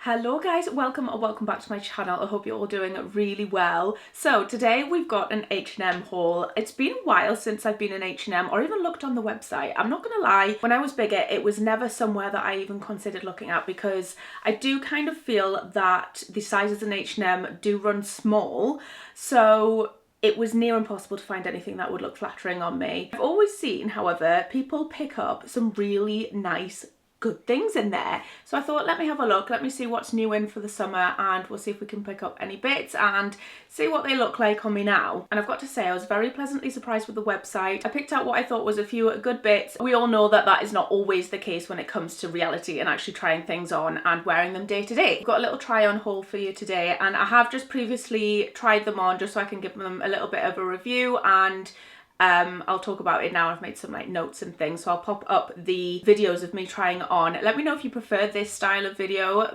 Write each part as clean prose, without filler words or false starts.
Hello guys, welcome or welcome back to my channel. I hope you're all doing really well. So today we've got an H&M haul. It's been a while since I've been in H&M or even looked on the website. I'm not gonna lie, when I was bigger it was never somewhere that I even considered looking at because I do kind of feel that the sizes in H&M do run small, so it was near impossible to find anything that would look flattering on me. I've always seen, however, people pick up some really nice good things in there, so I thought let me have a look, let me see what's new in for the summer, and we'll see if we can pick up any bits and see what they look like on me now. And I've got to say I was very pleasantly surprised with the website. I picked out what I thought was a few good bits. We all know that that is not always the case when it comes to reality and actually trying things on and wearing them day to day. I've got a little try on haul for you today, and I have just previously tried them on just so I can give them a little bit of a review, and I'll talk about it now. I've made some like notes and things, so I'll pop up the videos of me trying on. Let me know if you prefer this style of video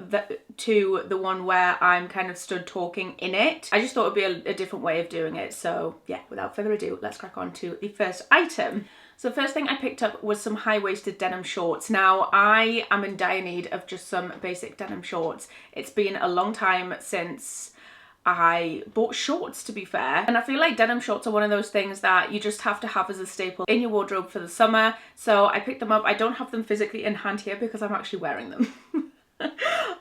to the one where I'm kind of stood talking in it. I just thought it'd be a different way of doing it. So yeah, without further ado, let's crack on to the first item. So the first thing I picked up was some high-waisted denim shorts. Now, I am in dire need of just some basic denim shorts. It's been a long time since I bought shorts, to be fair, and I feel like denim shorts are one of those things that you just have to have as a staple in your wardrobe for the summer. So I picked them up. I don't have them physically in hand here because I'm actually wearing them.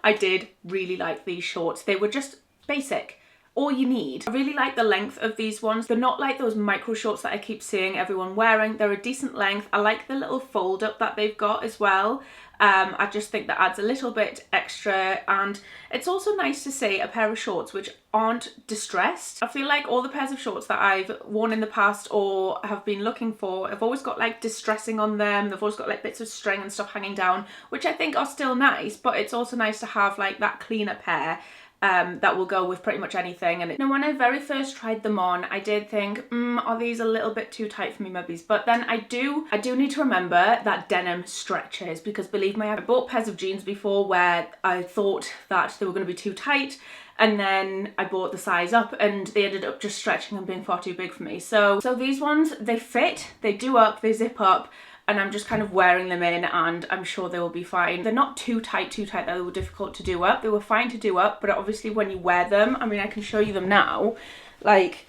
I did really like these shorts. They were just basic, all you need. I really like the length of these ones. They're not like those micro shorts that I keep seeing everyone wearing. They're a decent length. I like the little fold up that they've got as well. I just think that adds a little bit extra, and it's also nice to see a pair of shorts which aren't distressed. I feel like all the pairs of shorts that I've worn in the past or have been looking for have always got like distressing on them. They've always got like bits of string and stuff hanging down, which I think are still nice, but it's also nice to have like that cleaner pair that will go with pretty much anything. And now when I very first tried them on, I did think, are these a little bit too tight for me mubbies? But then I do need to remember that denim stretches, because believe me, I bought pairs of jeans before where I thought that they were going to be too tight, and then I bought the size up and they ended up just stretching and being far too big for me. So these ones, they fit, they do up, they zip up, and I'm just kind of wearing them in, and I'm sure they will be fine. They're not too tight that they were difficult to do up. They were fine to do up, but obviously when you wear them, I mean, I can show you them now, like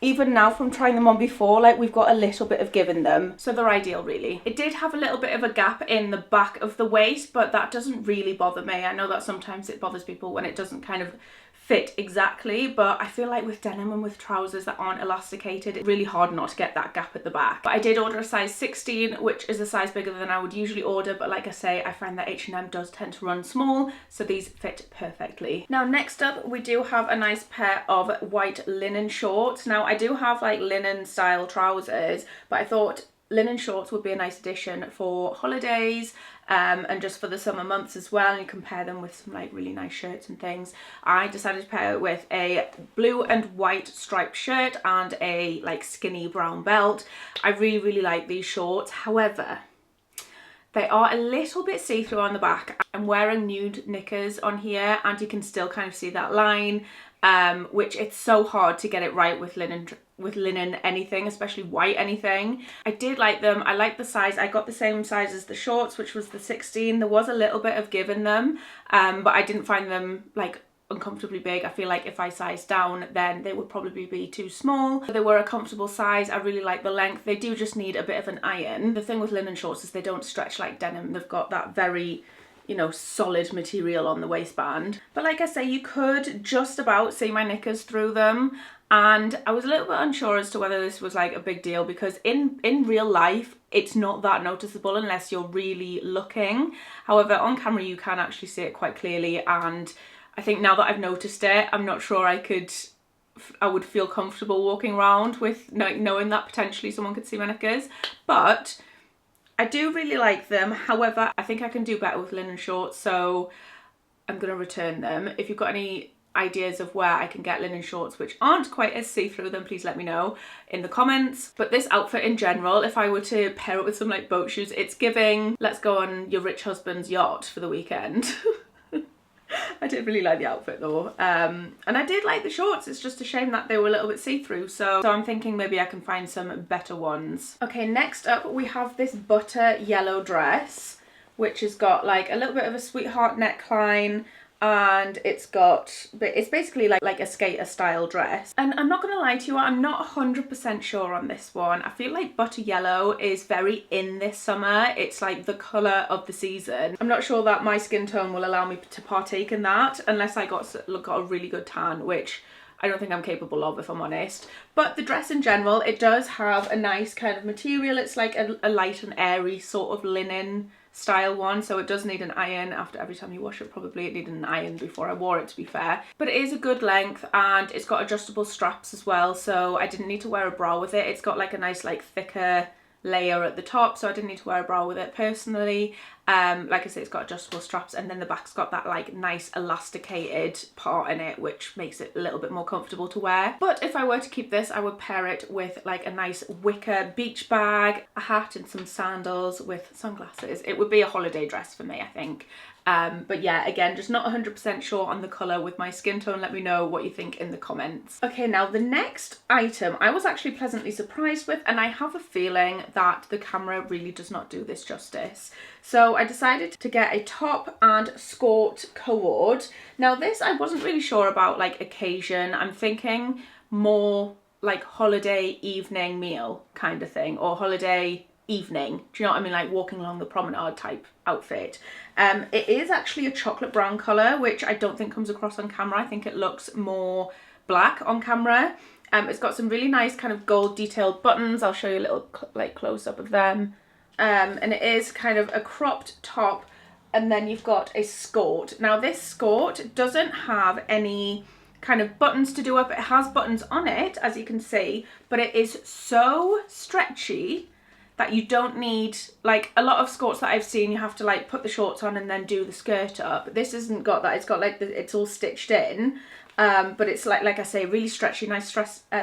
even now from trying them on before, like we've got a little bit of give in them, so they're ideal really. It did have a little bit of a gap in the back of the waist, but that doesn't really bother me. I know that sometimes it bothers people when it doesn't kind of fit exactly, but I feel like with denim and with trousers that aren't elasticated, it's really hard not to get that gap at the back. But I did order a size 16, which is a size bigger than I would usually order, but like I say, I find that H&M does tend to run small, so these fit perfectly. Now next up, we do have a nice pair of white linen shorts. Now I do have like linen style trousers, but I thought linen shorts would be a nice addition for holidays, and just for the summer months as well, and you compare them with some like really nice shirts and things. I decided to pair it with a blue and white striped shirt and a like skinny brown belt. I really like these shorts. However, they are a little bit see-through on the back. I'm wearing nude knickers on here, and you can still kind of see that line, which it's so hard to get it right with linen anything, especially white anything. I did like them. I like the size. I got the same size as the shorts, which was the 16. There was a little bit of give in them, but I didn't find them like uncomfortably big. I feel like if I sized down, then they would probably be too small. They were a comfortable size. I really like the length. They do just need a bit of an iron. The thing with linen shorts is they don't stretch like denim. They've got that very, you know, solid material on the waistband. But like I say, you could just about see my knickers through them, and I was a little bit unsure as to whether this was like a big deal, because in real life it's not that noticeable unless you're really looking. However, on camera you can actually see it quite clearly, and I think now that I've noticed it, I'm not sure I would feel comfortable walking around with knowing that potentially someone could see my knickers. But I do really like them. However, I think I can do better with linen shorts, so I'm going to return them. If you've got any ideas of where I can get linen shorts which aren't quite as see-through, then please let me know in the comments. But this outfit in general, if I were to pair it with some like boat shoes, it's giving, let's go on your rich husband's yacht for the weekend. I did really like the outfit though, and I did like the shorts. It's just a shame that they were a little bit see-through, so I'm thinking maybe I can find some better ones. Okay, next up we have this butter yellow dress, which has got like a little bit of a sweetheart neckline, and it's basically like a skater style dress. And I'm not gonna lie to you, I'm not 100% sure on this one. I feel like butter yellow is very in this summer. It's like the colour of the season. I'm not sure that my skin tone will allow me to partake in that unless I got a really good tan, which I don't think I'm capable of, if I'm honest. But the dress in general, it does have a nice kind of material. It's like a light and airy sort of linen style one, so it does need an iron after every time you wash it. Probably it needed an iron before I wore it, to be fair, but it is a good length and it's got adjustable straps as well, so I didn't need to wear a bra with it. It's got like a nice like thicker layer at the top, so I didn't need to wear a bra with it personally. Like I say, it's got adjustable straps, and then the back's got that like nice elasticated part in it, which makes it a little bit more comfortable to wear. But if I were to keep this, I would pair it with like a nice wicker beach bag, a hat and some sandals with sunglasses. It would be a holiday dress for me, I think. But yeah, again, just not 100% sure on the colour with my skin tone. Let me know what you think in the comments. Okay, now the next item I was actually pleasantly surprised with, and I have a feeling that the camera really does not do this justice. So I decided to get a top and skirt cord. Now this, I wasn't really sure about like occasion. I'm thinking more like holiday evening meal kind of thing, or holiday evening, do you know what I mean, like walking along the promenade type outfit. It is actually a chocolate brown colour, which I don't think comes across on camera. I think it looks more black on camera. It's got some really nice kind of gold detailed buttons. I'll show you a little like close up of them. And it is kind of a cropped top, and then you've got a skirt. Now this skirt doesn't have any kind of buttons to do up. It has buttons on it, as you can see, but it is so stretchy that you don't need, like a lot of skirts that I've seen, you have to like put the shorts on and then do the skirt up. This hasn't got that. It's got like it's all stitched in, but it's like I say, really stretchy, nice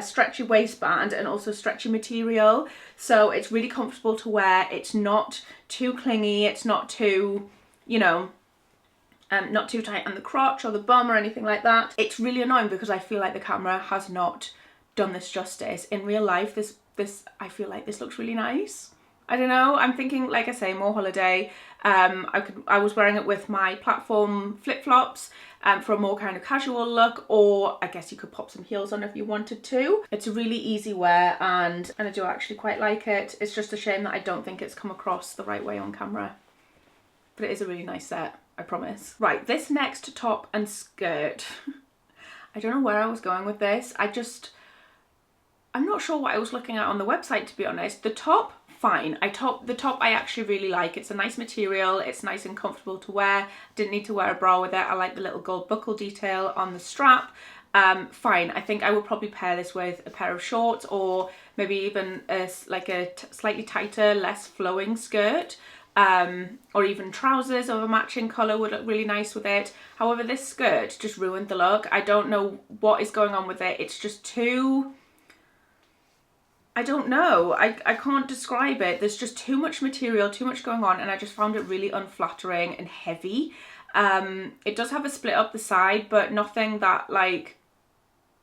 stretchy waistband and also stretchy material. So it's really comfortable to wear. It's not too clingy. It's not too, you know, not too tight on the crotch or the bum or anything like that. It's really annoying because I feel like the camera has not done this justice. In real life, this I feel like this looks really nice. I don't know, I'm thinking, like I say, more holiday. I was wearing it with my platform flip-flops for a more kind of casual look, or I guess you could pop some heels on if you wanted to. It's a really easy wear, and I do actually quite like it. It's just a shame that I don't think it's come across the right way on camera. But it is a really nice set, I promise. Right, this next top and skirt. I don't know where I was going with this. I'm not sure what I was looking at on the website, to be honest. The top, fine. The top I actually really like. It's a nice material. It's nice and comfortable to wear. Didn't need to wear a bra with it. I like the little gold buckle detail on the strap. Fine. I think I would probably pair this with a pair of shorts, or maybe even a slightly tighter, less flowing skirt. Or even trousers of a matching colour would look really nice with it. However, this skirt just ruined the look. I don't know what is going on with it. It's just too... I don't know, I can't describe it. There's just too much material, too much going on, and I just found it really unflattering and heavy. It does have a split up the side, but nothing that like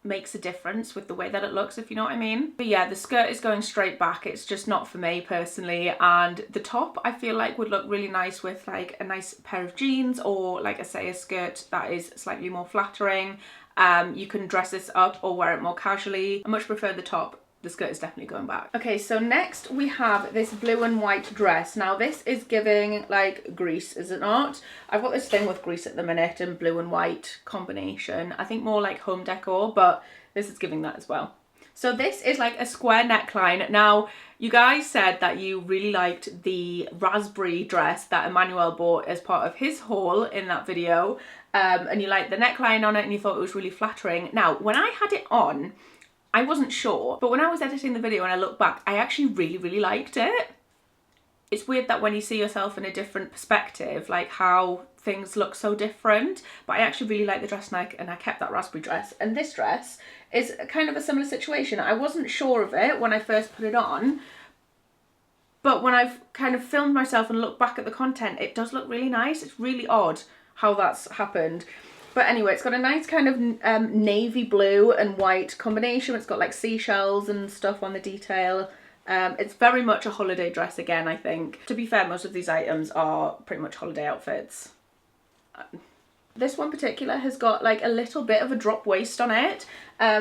makes a difference with the way that it looks, if you know what I mean. But yeah, the skirt is going straight back. It's just not for me personally, and the top I feel like would look really nice with like a nice pair of jeans, or like I say, a skirt that is slightly more flattering. You can dress this up or wear it more casually. I much prefer the top. The skirt is definitely going back. Okay, so next we have this blue and white dress. Now this is giving like Greece, is it not? I've got this thing with Greece at the minute and blue and white combination. I think more like home decor, but this is giving that as well. So this is like a square neckline. Now, you guys said that you really liked the raspberry dress that Emmanuel bought as part of his haul in that video. And you liked the neckline on it and you thought it was really flattering. Now, when I had it on, I wasn't sure, but when I was editing the video and I look back, I actually really liked it. It's weird that when you see yourself in a different perspective, like how things look so different, but I actually really like the dress and I kept that raspberry dress. And this dress is kind of a similar situation. I wasn't sure of it when I first put it on, but when I've kind of filmed myself and looked back at the content, it does look really nice. It's really odd how that's happened. But anyway, it's got a nice kind of navy blue and white combination. It's got like seashells and stuff on the detail. It's very much a holiday dress again, I think. To be fair, most of these items are pretty much holiday outfits. This one in particular has got like a little bit of a drop waist on it,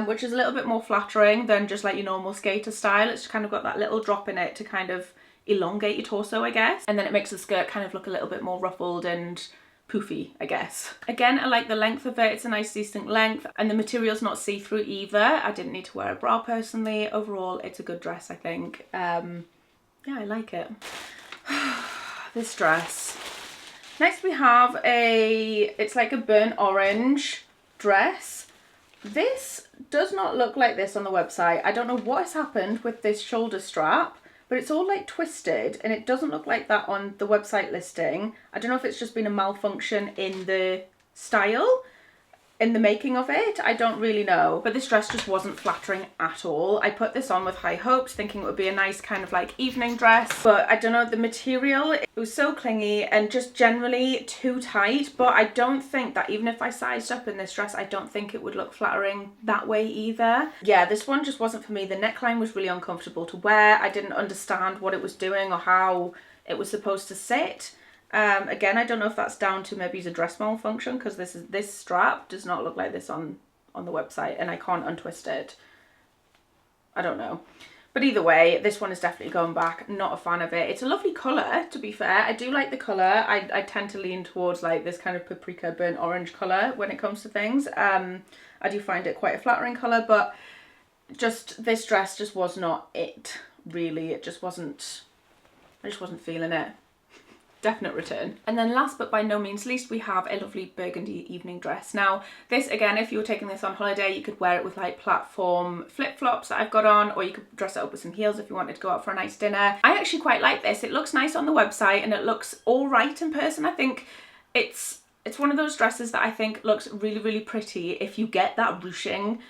which is a little bit more flattering than just like your normal skater style. It's kind of got that little drop in it to kind of elongate your torso, I guess. And then it makes the skirt kind of look a little bit more ruffled and poofy, I guess. Again, I like the length of it. It's a nice decent length, and the material's not see-through either. I didn't need to wear a bra personally. Overall, it's a good dress, I think. Yeah, I like it. This dress. Next we have it's like a burnt orange dress. This does not look like this on the website. I don't know what has happened with this shoulder strap, but it's all like twisted and it doesn't look like that on the website listing. I don't know if it's just been a malfunction in the style, in the making of it. I don't really know, but this dress just wasn't flattering at all. I put this on with high hopes, thinking it would be a nice kind of like evening dress, but I don't know, the material, it was so clingy and just generally too tight. But I don't think that even if I sized up in this dress, I don't think it would look flattering that way either. Yeah, this one just wasn't for me. The neckline was really uncomfortable to wear. I didn't understand what it was doing or how it was supposed to sit. Again, I don't know if that's down to maybe the dress malfunction, because this strap does not look like this on the website, and I can't untwist it. I don't know. But either way, this one is definitely going back. Not a fan of it. It's a lovely colour, to be fair. I do like the colour. I tend to lean towards like this kind of paprika burnt orange colour when it comes to things. I do find it quite a flattering colour, but just this dress just was not it, really. It just wasn't, I just wasn't feeling it. Definite return. And then last but by no means least, we have a lovely burgundy evening dress. Now this, again, if you were taking this on holiday, you could wear it with like platform flip-flops that I've got on, or you could dress it up with some heels if you wanted to go out for a nice dinner. I actually quite like this. It looks nice on the website and it looks all right in person. I think it's one of those dresses that I think looks really, really pretty if you get that ruching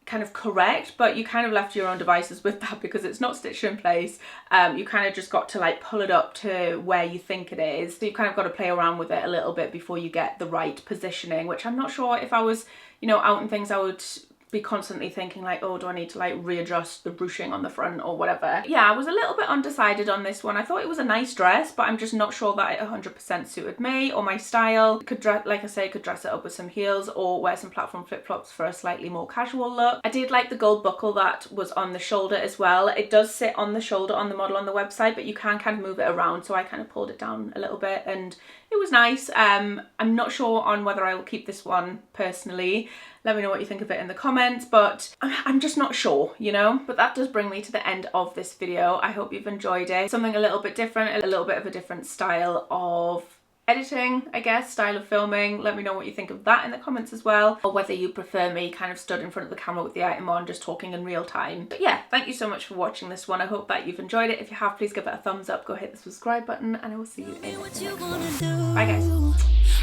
kind of correct, but you kind of left to your own devices with that because it's not stitched in place. You kind of just got to like pull it up to where you think it is, so you kind of got to play around with it a little bit before you get the right positioning, which I'm not sure if I was, you know, out and things, I would be constantly thinking like, oh, do I need to like readjust the ruching on the front or whatever. Yeah, I was a little bit undecided on this one. I thought it was a nice dress, but I'm just not sure that it 100% suited me or my style. Could dress, like I say, could dress it up with some heels or wear some platform flip-flops for a slightly more casual look. I did like the gold buckle that was on the shoulder as well. It does sit on the shoulder on the model on the website, but you can kind of move it around, so I kind of pulled it down a little bit and it was nice. I'm not sure on whether I will keep this one personally. Let me know what you think of it in the comments, but I'm just not sure, you know? But that does bring me to the end of this video. I hope you've enjoyed it. Something a little bit different, a little bit of a different style of editing, I guess, style of filming. Let me know what you think of that in the comments as well, or whether you prefer me kind of stood in front of the camera with the item on, just talking in real time. But yeah, thank you so much for watching this one. I hope that you've enjoyed it. If you have, please give it a thumbs up, go hit the subscribe button, and I will see you in the next one. Bye guys.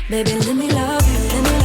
Baby, let me love you.